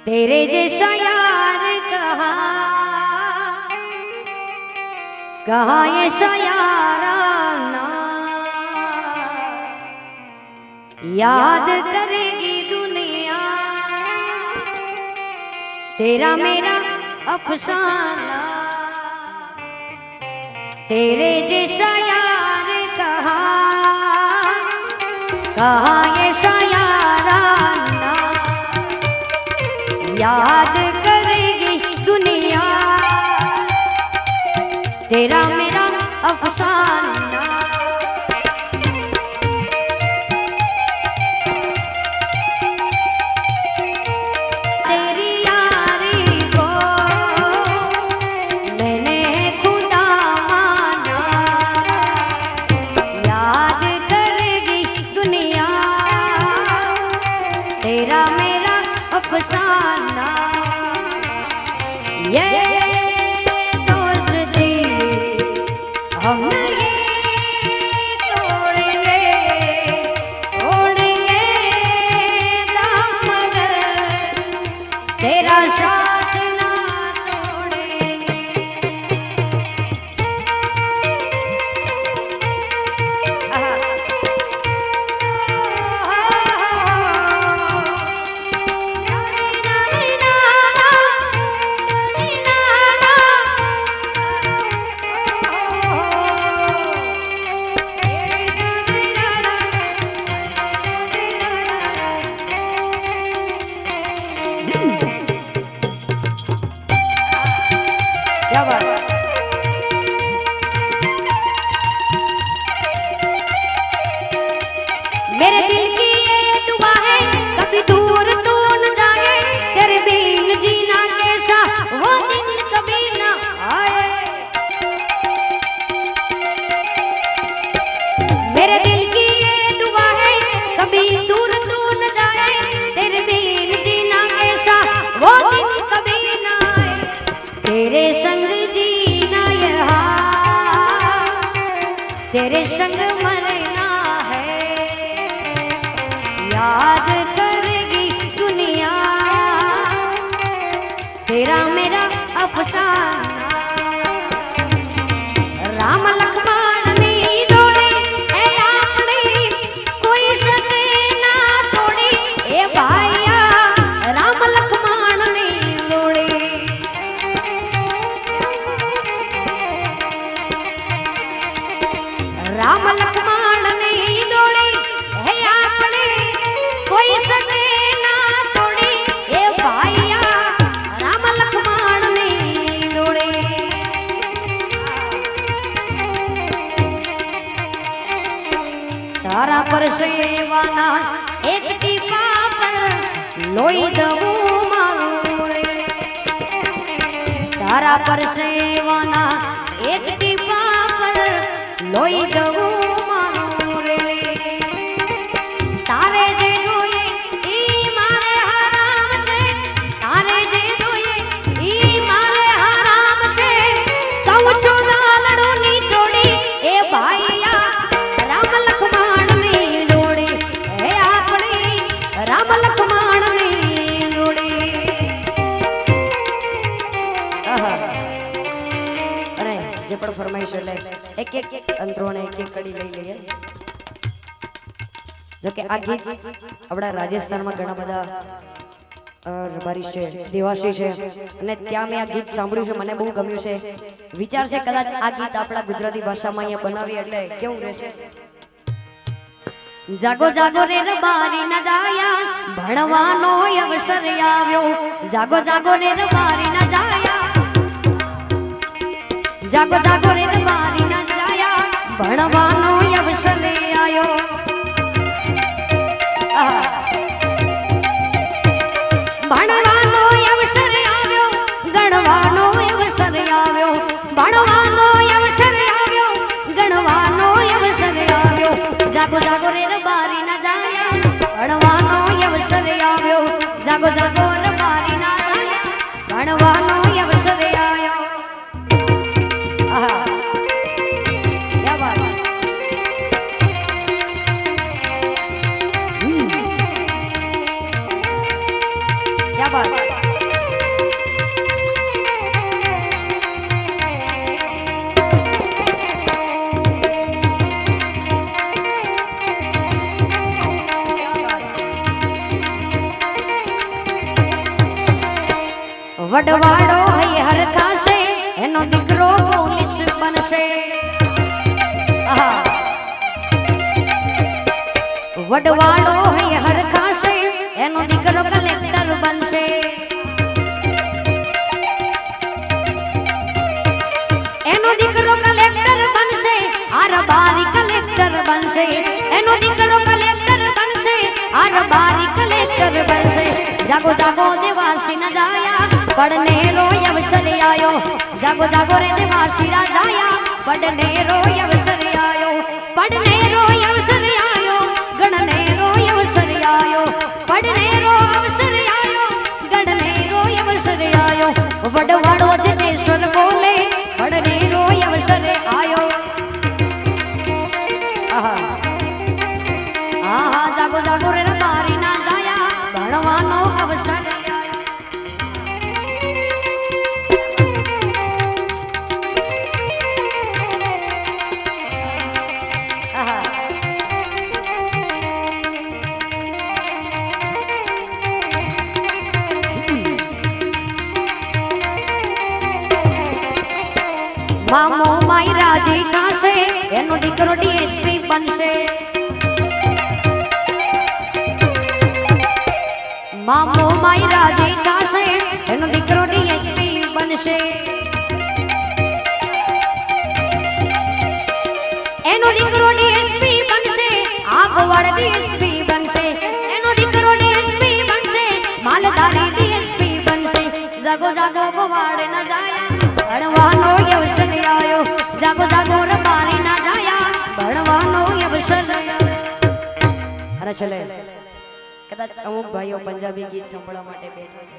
तेरे जैसा यार कहा ऐसा याराना याद करेगी दुनिया तेरा मेरा अफसाना। तेरे जैसा यार कहा ऐसा याराना याद करेगी दुनिया तेरा मेरा अफसाना। तेरी यारी को मैंने खुदा माना याद करेगी दुनिया तेरा मेरा अफसाना। ये दोस्ती हम तेरा साथ ना छोड़ेंगे। क्या बात है? मेरे दिल की ये दुआ है कभी दूर तू न जाए तेरे बिन जीना कैसा वो दिन कभी ना आए। मेरे दिल की ये दुआ है कभी दूर तू न जाए तेरे बिन जीना कैसा वो दिन कभी ना आए। तेरे संग जीना यहाँ तेरे संग मरना है याद करेगी दुनिया तेरा मेरा अफसाना। राम लक्ष्मण ने जोड़े ए आपने कोई सके ना तोड़े ए भाइया राम लक्ष्मण ने जोड़े। राम लक्ष्मण ने जोड़े है आपने कोई सके ना तोड़े ए भाइया राम लक्ष्मण ने जोड़े। तारा पर सेवाना एक टीपा पर लोई दऊ मारू रे। तारा पर सेवाना एक टीपा पर लोई दऊ मारू रे। तारे जे जोए ई मारे हराम से तारे जे जोए ई मारे हराम से कहूं चोदा लड़ो नी छोड़ी ए भाइया राम लक्ष्मण ने जोड़े ए आपने राम लक्ष्मण ने जोड़े। अरे जे पण फरमाइश ले एक एक अंतरो ने एक कड़ी લઈ લઈએ। જો કે આ ગીત આપણા રાજસ્થાનમાં ઘણા બધા રબારી છે દેવાસી છે અને ત્યાં મેં આ ગીત સાંભળ્યું છે મને બહુ ગમ્યું છે। વિચાર છે કદાચ આ ગીત આપણા ગુજરાતી ભાષામાં અહીંયા બનાવી એટલે કેવું રહેશે। જાગો જાગો રે રબારી ના જાયા ભણવાનો અવસર આવ્યો જાગો જાગો રે રબારી ના જાયા जागो जागो रे रबारी ना जाया भणवानो अवसर आयो। भणवानो अवसर आव्यो गणवानो अवसर आव्यो भणवानो अवसर आव्यो गणवानो अवसर आव्यो। जागो जागो रे रबारी ना जाया भणवानो अवसर आव्यो जागो जागो रबारी ना जाया भणवानो अवसर आयो। क्या बात है? વડવાડો હૈહર થાશે એનો દીકરો પોલીસ બનશે વડવાડો હૈહર થાશે એનો દીકરો કલેક્ટર બનશે એનો દીકરો કલેક્ટર બનશે આરબારી કલેક્ટર બનશે એનો દીકરો કલેક્ટર બનશે આરબારી કલેક્ટર બનશે જાગો જાગો દેવાસી ન જાયા પડને રો અવસર આયો જાગો જાગો રે દેવાસી રાજાયા પડને રો અવસર આયો પડને રો અવસર આયો ગણને રો અવસર આયો પડને રો અવસર આયો ગણને રો અવસર આયો વડવાડો જનેશ્વર બોલે પડને રો અવસર આયો આહા આહા જાગો જાગો રે તારી ના જાયા ભણવાનો અવસર મામો માઈ રાજી થાશે એનો દીકરો ડીએસપી બનશે મામો માઈ રાજી થાશે એનો દીકરો ડીએસપી બનશે એનો દીકરો ડીએસપી બનશે આગવાડ ડીએસપી બનશે એનો દીકરો ડીએસપી બનશે માલધારી ડીએસપી બનશે જાગો જાગો ગોવાડ ન જાયા ભણવાનો અવસર આયો જાગો જાગો રબારી ના જાયા ભણવાનો અવસર અરે ચલે કદાચ અમુક ભાઈઓ પંજાબી ગીત સાંભળવા માટે બેઠા છે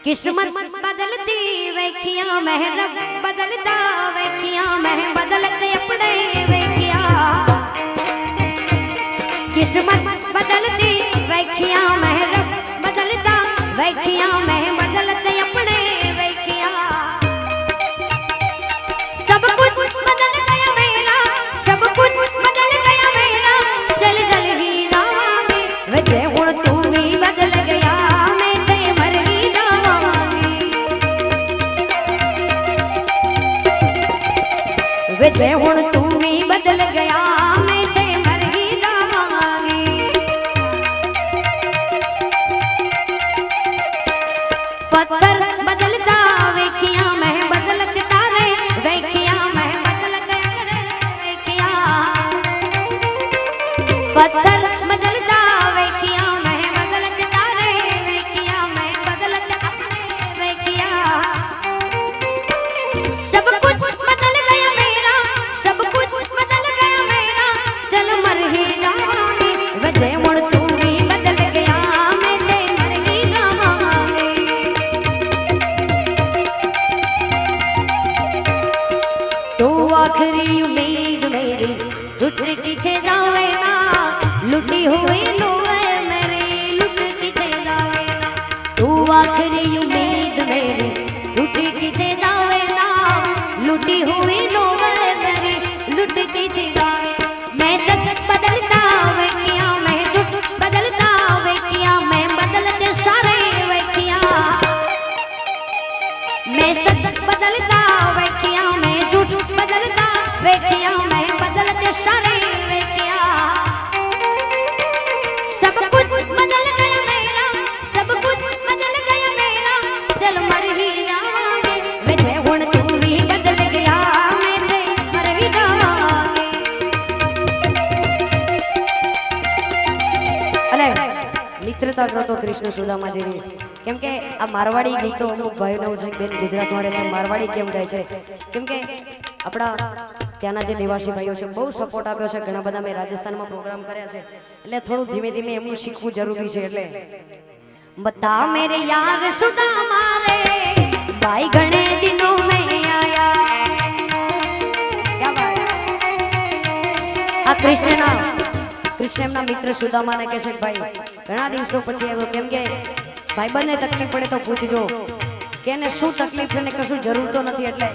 કિસ્મત બદલતી વેખિયા મહેર બદલતા વેખિયા મહેર બદલતે अपने વેખિયા કિસ્મત બદલતી વેખિયા મહેર બદલતા વેખિયા મહેર बदलते अपने वेखिया सब कुछ बदल गया मेरा सब कुछ बदल गया मेरा चल चल ही जावांगी वजह हुण तू भी बदल गया मैं ते मर ही जावांगी वजह हुण तू भी बदल गया मैं ते मर ही जावांगी पत्थर बदलता वेखिया मैं बदलत तारे वेखिया मैं बदलत वेखिया पत्थर बदलता वेखिया मैं बदलत तारे वेखिया मैं बदलत वेखिया सब कुछ बदल गया मेरा सब कुछ बदल गया मेरा चल मर ही जावांगी वजह मुड़ तू भी बदल गया मैं ते मर ही जावांगी तो आखिरी उम्मीद मेरी टूट किथे जावे ना लुटी हुई लोए मेरी लुट किथे जावे ना तो आखिरी उम्मीद मेरी टूट किथे जावे ना लुटी हुई लोए मेरी लुट किथे जावे मैं सच बदलता वेखिया मैं झूठ बदलता वेखिया मैं बदलते सारे वेखिया मैं सच बदलता वेखिया मैं झूठ बदलता वेखिया मैं बदलते सारे वेखिया सब कुछ बदल गया मेरा सब कुछ बदल गया मेरा चल मर ही जावांगे वजह हुण तू भी बदल गया मैं ते मर ही जावांगे અલે મિત્રતા કરતો કૃષ્ણ સુદામા જેવી કેમ કે આ મારવાડી ગીતો અમુક ભાઈઓને હું છે બેન ગુજરાત વાળે છે મારવાડી કેમ ગાય છે કેમ કે આપણા ત્યાંના જે દેવાસી ભાઈઓ છે બહુ સપોર્ટ આપ્યો છે ઘણા બધા મેં રાજસ્થાનમાં પ્રોગ્રામ કર્યા છે એટલે થોડું ધીમે ધીમે એમનું શીખવું જરૂરી છે એટલે બતા મેરે યાર સુદામા રે ભાઈ ઘણે દિનો મેં આયા ક્યા બાત આ કૃષ્ણ એમના મિત્ર સુદામાને કહે છે કે ભાઈ ઘણા દિવસો પછી આવ્યો કેમ કે ભાઈબંધને તકલીફ પડે તો પૂછજો કે એને શું તકલીફ છે ને કશું જરૂર તો નથી એટલે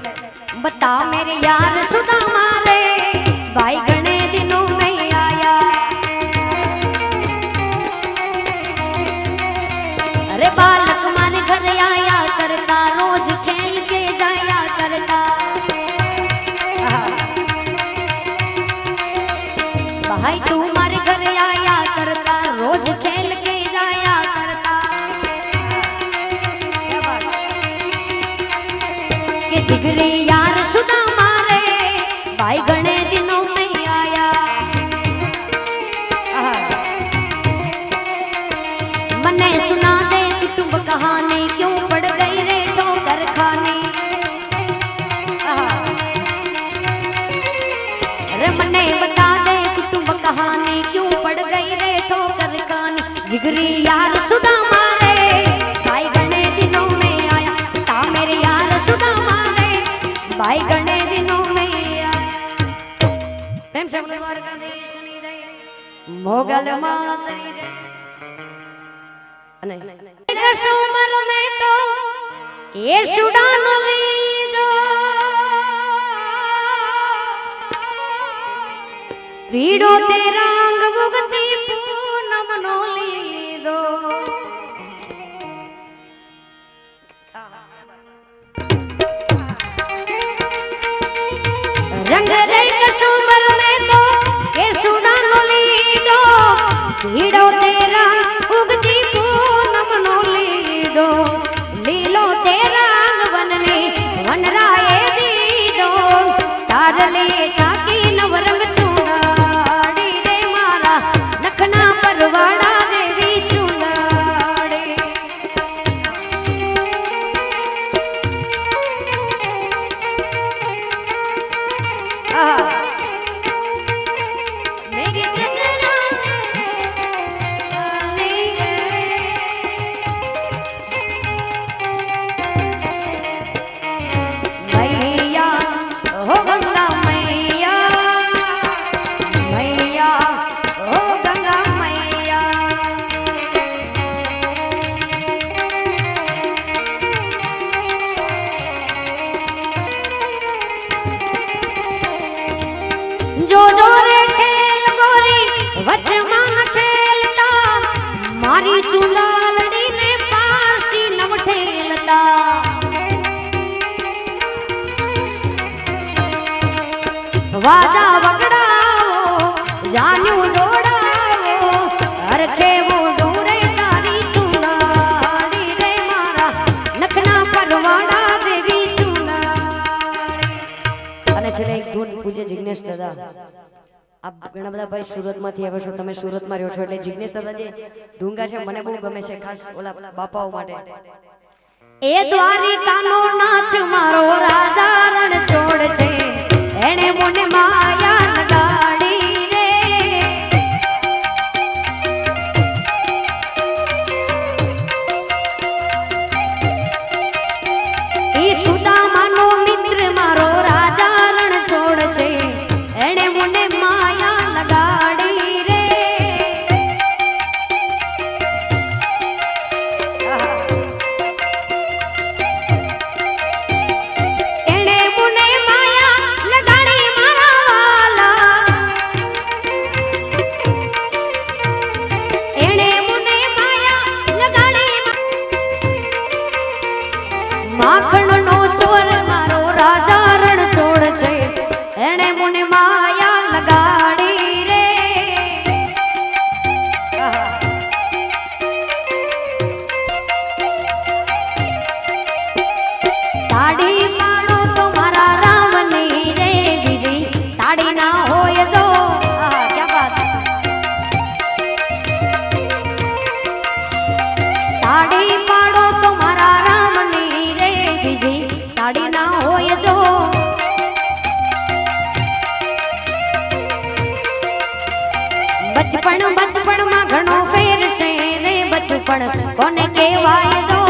बता मेरे यार सुदामा रे भाई घने दिनों में आया अरे बालक जिगरी यार सुदा मारे भाई गणे दिनों में आया ता मेरे यार सुदा मारे भाई गणे दिनों में आया प्रेम से द्वारकाधीश ની જય મોગલ માત ની જય અને કશુમર में तो ये सुडान लीदो वीडो तेरा अंग भुगती पूनम नो लीदो रंग रे कसूमर में तो ये सुडान लीदो वीडो तेरा उगती पूनम नो लीदो लीलो तेरा अंग वनने वनराए दीदो तारले टाकी नवरंग चूड़ाड़ी रे मारा नखना परवाड़ा देवी चूड़ाड़ी मेरी सजना मैया हो गंगा मैया मैया हो गंगा मैया जो जो रे खेल गोरी वच मान खेलता मारी चुंदालड़ी ने पासी नव ठेलता वाजा वगड़ाओ जानू जोड़ाओ हर के वो डोरे तारी चुंदाड़ी रे मारा नखना परवाड़ा देवी चुंदाड़ी અને છેલ્લે એક ધૂન પૂજ્ય જિગ્નેશ દાદા આપ ઘણા બધા ભાઈ સુરતમાંથી આવ્યા છો તમે સુરતમાં રહ્યો છો એટલે જિગ્નેશ દાદા જે ધૂંગા છે મને બહુ ગમે છે ખાસ ઓલા બાપાઓ માટે એ દ્વારિકાનો નાચ મારો રાજા રણ છોડ છે એણે મને માયા લગાડી રે ઈ સુદામાનો મિત્ર મારો રાજા રણ છોડ છે એણે મને માયા લગાડી રે એણે મને માયા લગાડી મારા વાલા એણે મને માયા લગાડી માખણનો ચોર મારો રાજા રણ છોડ છે એણે મને માયા લગાડી રે તાડી પાડો તો મારા રામની રે બીજી તાડી ના હોય તો ક્યા બાત તાડી પાડો તો મારા રામની રે બીજી તાડી ના હોય તો બચપણ બચપણમાં ઘણો ફેર છે રે બચપણ કોને કહેવાય દો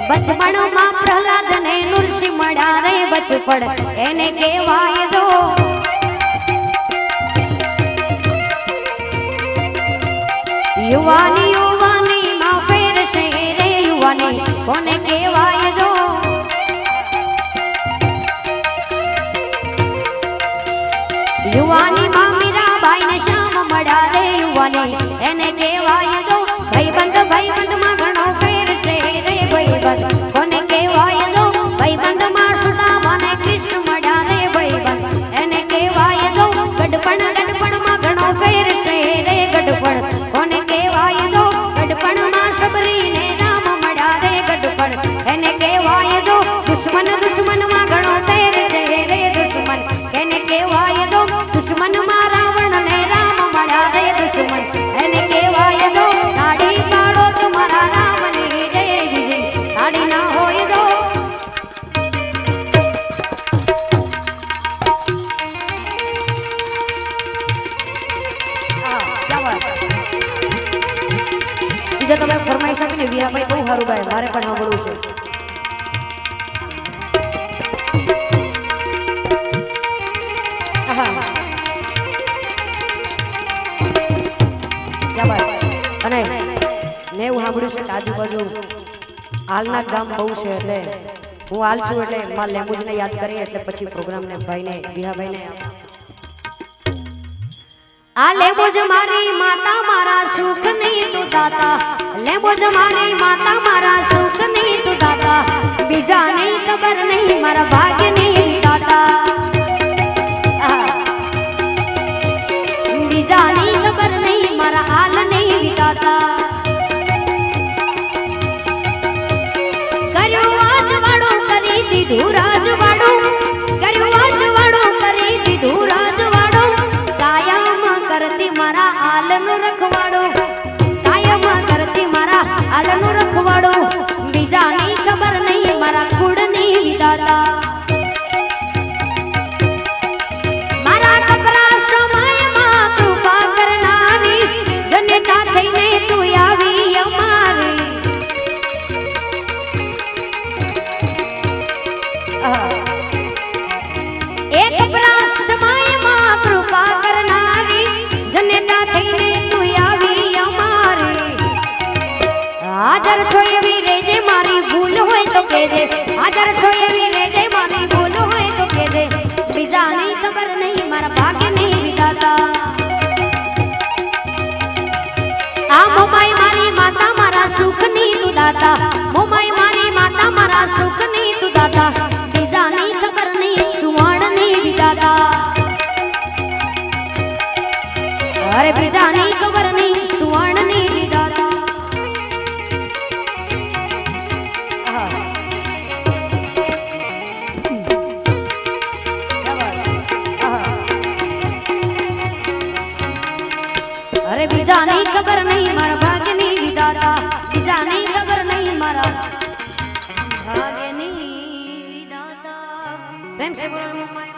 બચપણમાં પ્રહલાદ ને નૃસિંહ મળ્યા રે બચપણ એને કહેવાય દો યુવાની યુવાનીમાં ફેર છે રે યુવાની કોને કહેવાય દો યુવાનીમાં મીરાબાઈ ને શ્યામ મળ્યા રે યુવાની એને કહેવાય દો ભાઈબંધમાં ઘણો ફેર છે રે ભાઈબંધ કોને કહેવાય દો ભાઈબંધમાં સુદામા ને કૃષ્ણ મળ્યા રે ભાઈબંધ એને કહેવાય દો ગડપણમાં ઘણો ફેર છે રે ગડપણ કોને કહેવાય દો ગડપણમાં સબરી ને રામ મળ્યા રે ગડપણ એને કહેવાય દો દુશ્મનમાં ઘણો ફેર છે રે દુશ્મન એને કહેવાય દો દુશ્મનમાં રાવણ ને રામ મળ્યા રે દુશ્મન એને કહેવાય દો તાડી પાડો તો મારા રામની રે બીજી તાડી ના હોય દો જે તમે ફરમાઈશ આપીને વિહાભાઈ બહુ સારું ગાય, મારે પણ સાંભળવું છે. અને મેં એવું સાંભળ્યું છે કે આજુબાજુ હાલના ગામ બહુ છે, એટલે હું હાલ છું એટલે મારા લેંબુજને યાદ કરીએ એટલે પછી પ્રોગ્રામને ભાઈને વિહાભાઈને આ લેંબુજ મારી માતા મારા સુખ નહીં તું દાતા, લેંબુજ મારી માતા મારા સુખ નહીં તું દાતા, બીજા નહીં ખબર નહીં મારા ભાગ્ય નહીં દાતા, બીજા નહીં ખબર નહીં મારા હાલ નહીં દાતા. કર્યું આજવાળું કરી દીધું રાજવાળું, કર્યું આજવાળું કરી દીધું રાજવાળું, કાયમ કરતી મારા હાલનું રખવાડો, કાયમ કરતી મારા હાલનું રખવાડો, બીજા નહીં ખબર નહીં મારા કુળ નહીં દાતા. મારા કપરા સમયમાં કૃપા કરનારી જનતા થઈને તું આવી અમારી, એક કપરા સમયમાં કૃપા કરનારી જનતા થઈને તું આવી અમારી. હાજર છો એવી રેજે મારી ભૂલ હોય તો કહેજે, હાજર છો એવી રેજે મારી ભૂલ હોય તો કહેજે, બીજા નહીં ખબર નહીં મારા ભાગ્ય નહીં વિધાતા. આ મોમાઈ મારી માતા મારા સુખ નહીં તું દાતા, મોમાઈ મારી માતા મારા સુખ નહીં તું દાતા, બીજા નહીં ખબર નહીં સુવર્ણ નહીં વિધાતા. અરે બીજા નહીં ખબર નહીં સુવર્ણ નહીં વિધાતા. અરે બીજા નહીં ખબર નહીં મારા ભાગ્ય નહીં વિધાતા, બીજા નહીં ખબર નહીં મારા ભાગ્ય નહીં વિધાતા. પ્રેમ સે બોલો.